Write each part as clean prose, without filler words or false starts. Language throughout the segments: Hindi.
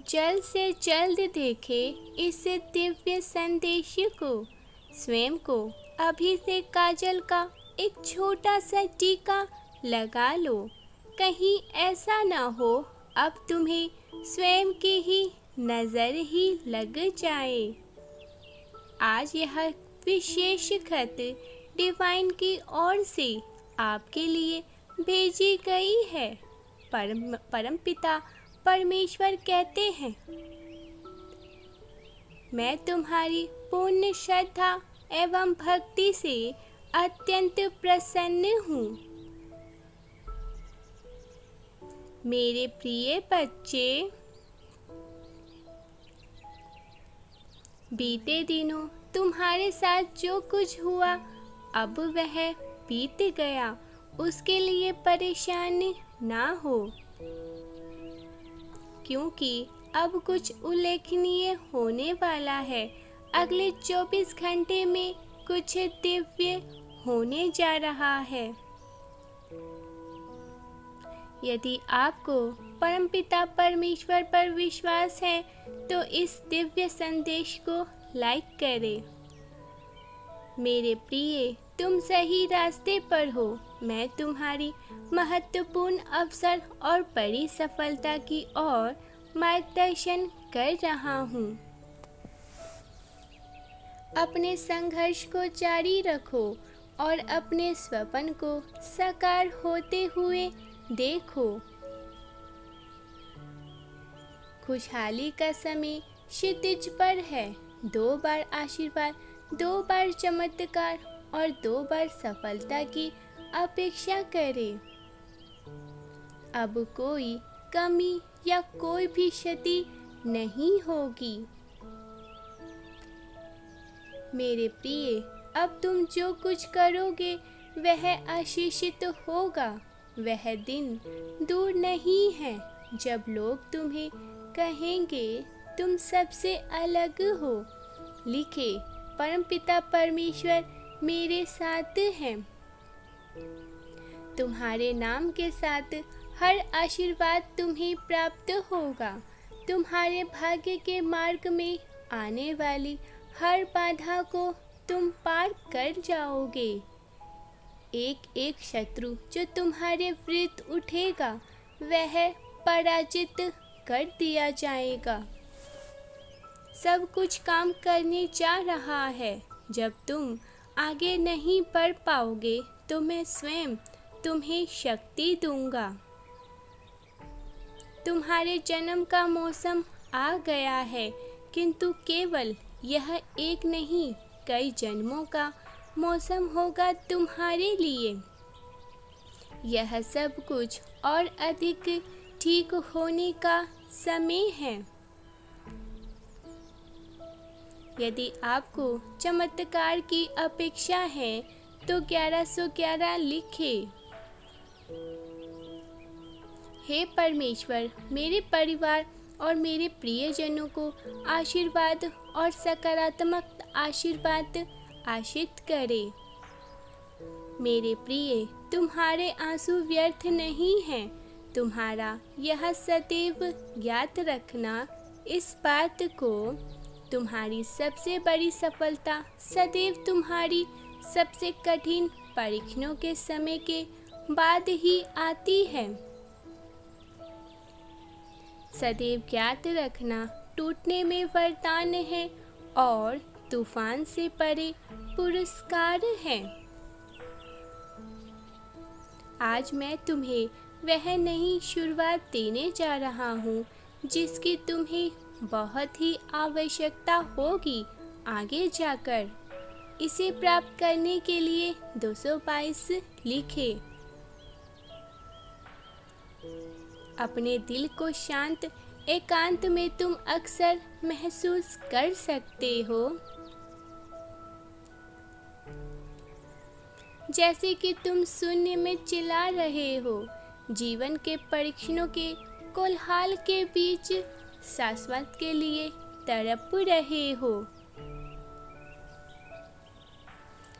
जल्द से जल्द देखें इस दिव्य संदेश को। स्वयं को अभी से काजल का एक छोटा सा टीका लगा लो। कहीं ऐसा ना हो अब तुम्हें स्वयं की ही नज़र ही लग जाए। आज यह विशेष खत डिवाइन की ओर से आपके लिए भेजी गई है। परमपिता परमेश्वर कहते हैं, मैं तुम्हारी पूर्ण श्रद्धा एवं भक्ति से अत्यंत प्रसन्न हूँ। मेरे प्रिय बच्चे, बीते दिनों तुम्हारे साथ जो कुछ हुआ अब वह बीत गया, उसके लिए परेशान ना हो, क्योंकि अब कुछ उल्लेखनीय होने वाला है। अगले 24 घंटे में कुछ दिव्य होने जा रहा है। यदि आपको परमपिता परमेश्वर पर विश्वास है तो इस दिव्य संदेश को लाइक करें। मेरे प्रिय, तुम सही रास्ते पर हो। मैं तुम्हारी महत्वपूर्ण अवसर और बड़ी सफलता की ओर मार्गदर्शन कर रहा हूँ। अपने संघर्ष को जारी रखो और अपने स्वप्न को साकार होते हुए देखो। खुशहाली का समय क्षितिज पर है। 2 बार आशीर्वाद, 2 बार चमत्कार और 2 बार सफलता की अपेक्षा करें। अब कोई कमी या कोई भी क्षति नहीं होगी। मेरे प्रिय, अब तुम जो कुछ करोगे वह आशीषित होगा। वह दिन दूर नहीं है जब लोग तुम्हें कहेंगे तुम सबसे अलग हो। लिखे, परमपिता परमेश्वर मेरे साथ हैं। तुम्हारे नाम के साथ हर आशीर्वाद तुम्हें प्राप्त होगा। तुम्हारे भाग्य के मार्ग में आने वाली हर बाधा को तुम पार कर जाओगे। एक एक शत्रु जो तुम्हारे विरुद्ध उठेगा वह पराजित कर दिया जाएगा। सब कुछ काम करने जा रहा है। जब तुम आगे नहीं बढ़ पाओगे तो मैं स्वयं तुम्हें शक्ति दूंगा। तुम्हारे जन्म का मौसम आ गया है, किंतु केवल यह एक नहीं, कई जन्मों का मौसम होगा तुम्हारे लिए। यह सब कुछ और अधिक ठीक होने का समय है। यदि आपको चमत्कार की अपेक्षा है तो 1111 लिखें। हे परमेश्वर, मेरे परिवार और मेरे प्रियजनों को आशीर्वाद और सकारात्मक आशीर्वाद आशीष करे। मेरे प्रिय, तुम्हारे आंसू व्यर्थ नहीं हैं। तुम्हारा यह सदैव याद रखना इस बात को, तुम्हारी सबसे बड़ी सफलता सदैव तुम्हारी सबसे कठिन परीक्षणों के समय के बाद ही आती है। सदैव याद रखना, टूटने में वरदान है और तूफान से परे पुरस्कार है। आज मैं तुम्हें वह नई शुरुआत देने जा रहा हूँ जिसकी तुम्हें बहुत ही आवश्यकता होगी आगे जाकर। इसे प्राप्त करने के लिए 222 लिखें। अपने दिल को शांत एकांत में तुम अक्सर महसूस कर सकते हो जैसे कि तुम शून्य में चिल्ला रहे हो। जीवन के परीक्षणों के कोलाहल के बीच शाश्वत के लिए तड़प रहे हो,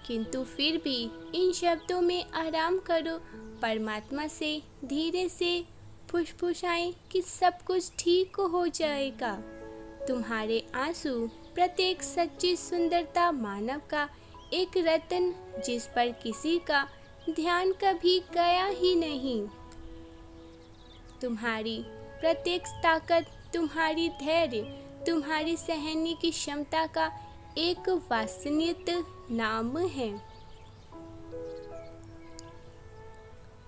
किंतु फिर भी इन शब्दों में आराम करो। परमात्मा से धीरे से फुसफुसाएं कि सब कुछ ठीक हो जाएगा। तुम्हारे आंसू प्रत्येक सच्ची सुंदरता मानव का एक रत्न जिस पर किसी का ध्यान कभी गया ही नहीं। तुम्हारी प्रत्येक ताकत, तुम्हारी धैर्य, तुम्हारी सहने की क्षमता का एक वास्तविक नाम है।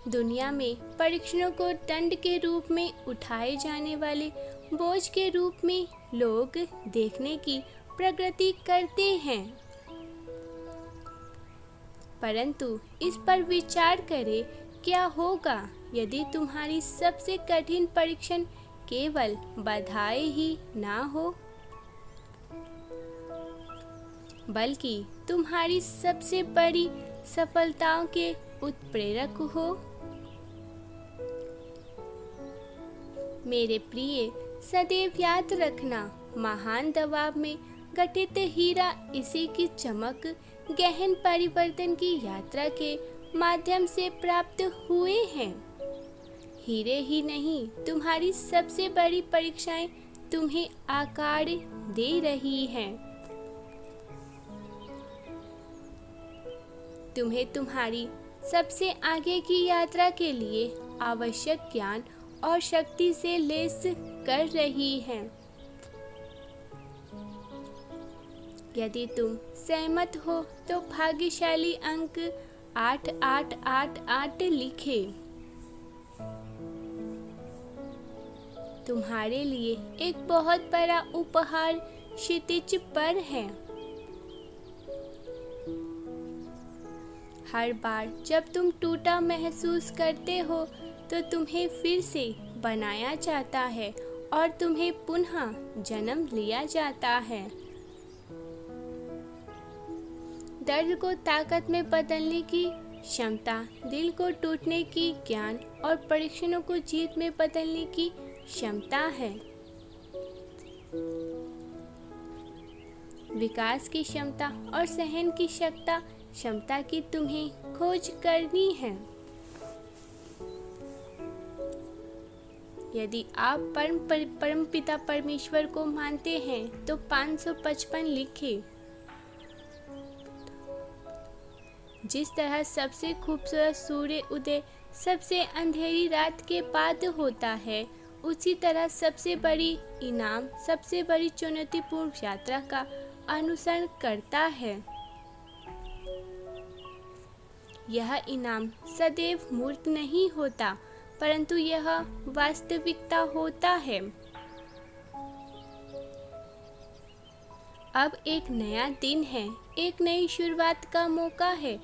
दुनिया में परीक्षणों को दंड के रूप में उठाए जाने वाले बोझ के रूप में लोग देखने की प्रगति करते हैं, परंतु इस पर विचार करें, क्या होगा यदि तुम्हारी सबसे कठिन परीक्षण केवल बाधाएं ही ना हो, बल्कि तुम्हारी सबसे बड़ी सफलताओं के उत्प्रेरक हो। मेरे प्रिय, सदैव याद रखना, महान दबाव में गठित हीरा इसी की चमक गहन परिवर्तन की यात्रा के माध्यम से प्राप्त हुए हैं। हीरे ही नहीं, तुम्हारी सबसे बड़ी परीक्षाएं तुम्हें आकार दे रही हैं। तुम्हें तुम्हारी सबसे आगे की यात्रा के लिए आवश्यक ज्ञान और शक्ति से लैस कर रही है। यदि तुम सहमत हो तो भाग्यशाली अंक 8888 लिखे। तुम्हारे लिए एक बहुत बड़ा उपहार क्षितिज पर है। हर बार जब तुम टूटा महसूस करते हो तो तुम्हें फिर से बनाया जाता है और तुम्हें पुनः जन्म लिया जाता है। दर्द को ताकत में बदलने की क्षमता, दिल को टूटने की ज्ञान और परीक्षणों को जीत में बदलने की क्षमता है। विकास की क्षमता और सहन की क्षमता की तुम्हें खोज करनी है। यदि आप परम पिता परमेश्वर को मानते हैं तो 555 लिखें। जिस तरह सबसे खूबसूरत सूर्य उदय सबसे अंधेरी रात के बाद होता है, उसी तरह सबसे बड़ी इनाम सबसे बड़ी चुनौतीपूर्ण यात्रा का अनुसरण करता है। यह इनाम सदैव मूर्त नहीं होता, परंतु यह वास्तविकता होता है। अब एक नया दिन है, एक नई शुरुआत का मौका है।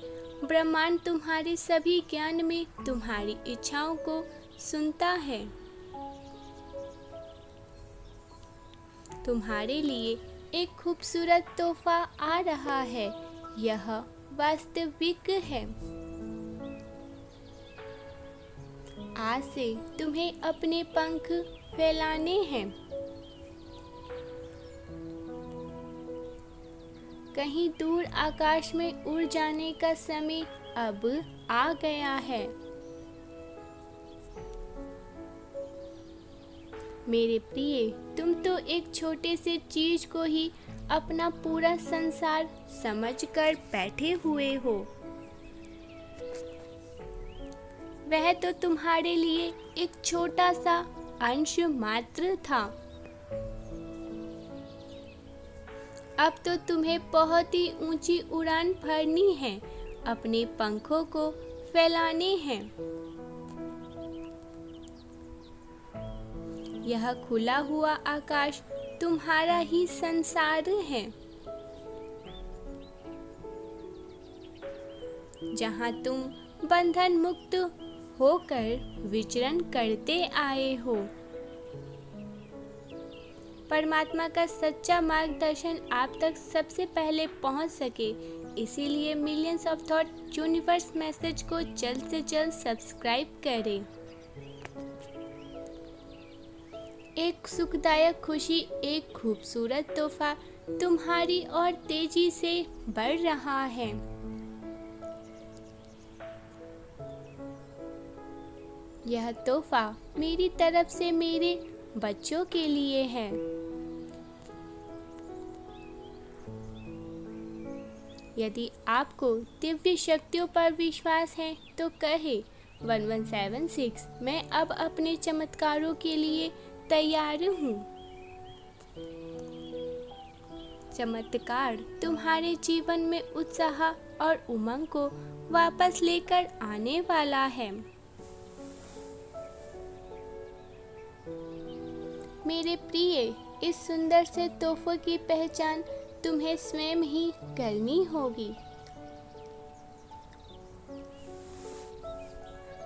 ब्रह्मांड तुम्हारे सभी ज्ञान में तुम्हारी इच्छाओं को सुनता है। तुम्हारे लिए एक खूबसूरत तोहफा आ रहा है, यह वास्तविक है। आज से तुम्हें अपने पंख फैलाने हैं। कहीं दूर आकाश में उड़ जाने का समय अब आ गया है। मेरे प्रिय, तुम तो एक छोटे से चीज को ही अपना पूरा संसार समझकर बैठे हुए हो। वह तो तुम्हारे लिए एक छोटा सा अंश मात्र था। अब तो तुम्हें बहुत ही ऊंची उड़ान भरनी है, अपने पंखों को फैलाने हैं। यह खुला हुआ आकाश तुम्हारा ही संसार है, जहां तुम बंधन मुक्त होकर विचरण करते आए हो। परमात्मा का सच्चा मार्गदर्शन आप तक सबसे पहले पहुंच सके, इसीलिए millions of thought universe message को जल्द से जल्द सब्सक्राइब करें। एक सुखदायक खुशी, एक खूबसूरत तोहफा तुम्हारी ओर तेजी से बढ़ रहा है। यह तोहफा मेरी तरफ से मेरे बच्चों के लिए है। यदि आपको दिव्य शक्तियों पर विश्वास है तो कहे 1176 मैं अब अपने चमत्कारों के लिए तैयार हूँ। चमत्कार तुम्हारे जीवन में उत्साह और उमंग को वापस लेकर आने वाला है। मेरे प्रिय, इस सुंदर से तोहफे की पहचान तुम्हें स्वयं ही करनी होगी।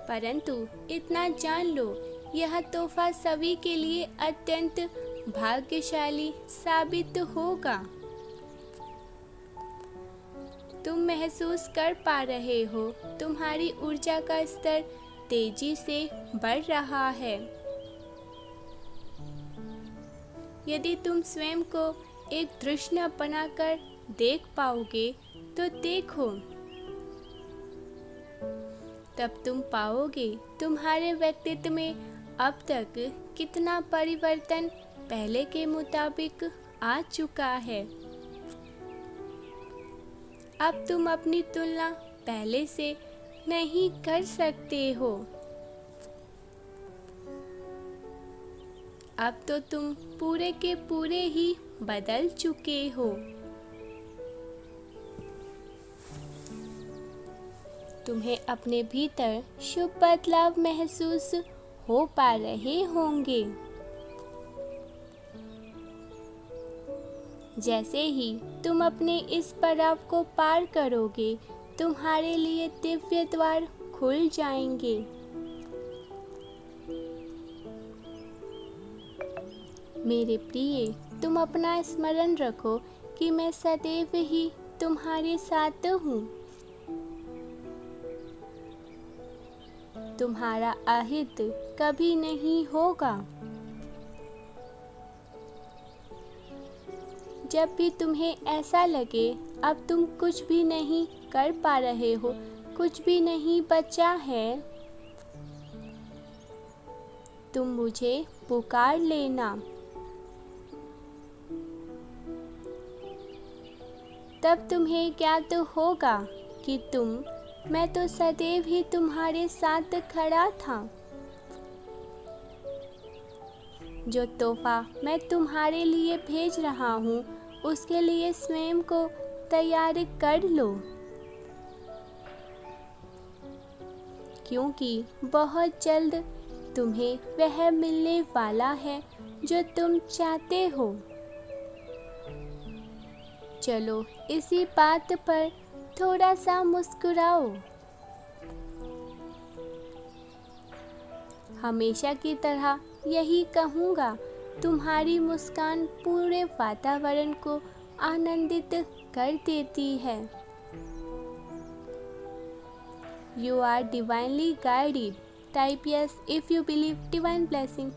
परंतु इतना जान लो, यह तोहफा सभी के लिए अत्यंत भाग्यशाली साबित होगा। तुम महसूस कर पा रहे हो, तुम्हारी ऊर्जा का स्तर तेजी से बढ़ रहा है। यदि तुम स्वयं को एक तृष्णा बनाकर देख पाओगे तो देखो, तब तुम पाओगे तुम्हारे व्यक्तित्व में अब तक कितना परिवर्तन पहले के मुताबिक आ चुका है। अब तुम अपनी तुलना पहले से नहीं कर सकते हो। अब तो तुम पूरे के पूरे ही बदल चुके हो। तुम्हें अपने भीतर शुभ बदलाव महसूस हो पा रहे होंगे। जैसे ही तुम अपने इस पड़ाव को पार करोगे, तुम्हारे लिए दिव्य द्वार खुल जाएंगे। मेरे प्रिय, तुम अपना स्मरण रखो कि मैं सदैव ही तुम्हारे साथ हूँ। तुम्हारा अहित कभी नहीं होगा। जब भी तुम्हें ऐसा लगे अब तुम कुछ भी नहीं कर पा रहे हो, कुछ भी नहीं बचा है, तुम मुझे पुकार लेना। तब तुम्हें ज्ञात होगा कि मैं तो सदैव ही तुम्हारे साथ खड़ा था। जो तोहफा मैं तुम्हारे लिए भेज रहा हूँ, उसके लिए स्वयं को तैयार कर लो, क्योंकि बहुत जल्द तुम्हें वह मिलने वाला है जो तुम चाहते हो। चलो इसी बात पर थोड़ा सा मुस्कुराओ। हमेशा की तरह यही कहूँगा, तुम्हारी मुस्कान पूरे वातावरण को आनंदित कर देती है। You are divinely guided. Type yes if you believe divine blessing.